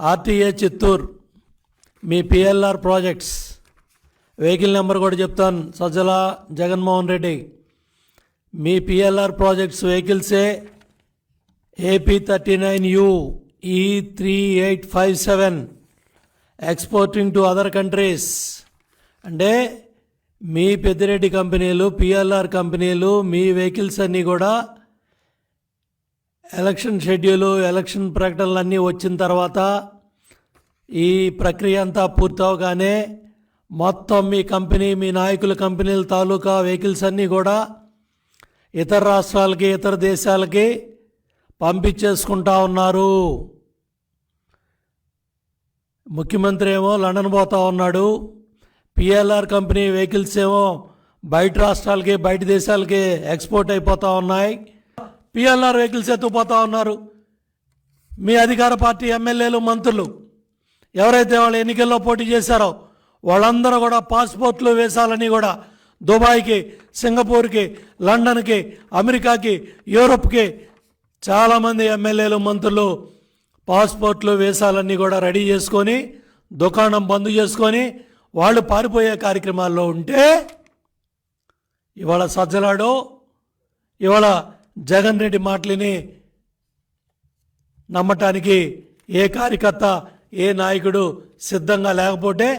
RTA Chittoor మీ PLR projects vehicle number కూడా చెప్తాను. సజ్జల జగన్మోహన్ రెడ్డి మీ పిఎల్ఆర్ ప్రాజెక్ట్స్ వెహికల్సే AP39U E3857 exporting to other countries. అంటే మీ పెద్దిరెడ్డి కంపెనీలు, పిఎల్ఆర్ కంపెనీలు, మీ వెహికల్స్ అన్నీ కూడా ఎలక్షన్ షెడ్యూలు, ఎలక్షన్ ప్రకటనలు అన్నీ వచ్చిన తర్వాత ఈ ప్రక్రియ అంతా పూర్తవగానే మొత్తం మీ కంపెనీ, మీ నాయకుల కంపెనీల తాలూకా వెహికల్స్ అన్నీ కూడా ఇతర రాష్ట్రాలకి, ఇతర దేశాలకి పంపించేసుకుంటా ఉన్నారు. ముఖ్యమంత్రి ఏమో లండన్ పోతా ఉన్నాడు. పిఎల్ఆర్ కంపెనీ వెహికల్స్ ఏమో బయట రాష్ట్రాలకి, బయట దేశాలకి ఎక్స్పోర్ట్ అయిపోతూ ఉన్నాయి. పిఎల్ఆర్ వెహికల్స్ ఎత్తుకుపోతూ ఉన్నారు. మీ అధికార పార్టీ ఎమ్మెల్యేలు, మంత్రులు ఎవరైతే వాళ్ళు ఎన్నికల్లో పోటీ చేశారో వాళ్ళందరూ కూడా పాస్పోర్ట్లు వేసాలని కూడా దుబాయ్కి, సింగపూర్కి, లండన్కి, అమెరికాకి, యూరోప్కి చాలామంది ఎమ్మెల్యేలు, మంత్రులు పాస్పోర్ట్లు వేసాలన్నీ కూడా రెడీ చేసుకొని దుకాణం బంద్ చేసుకొని వాళ్ళు పారిపోయే కార్యక్రమాల్లో ఉంటే ఇవాళ సజ్జలాడో, ఇవాళ జగన్ రెడ్డి మాటలని నమ్మటానికి ఏ కార్యకర్త, ఏ నాయకుడు సిద్ధంగా లేకపోతే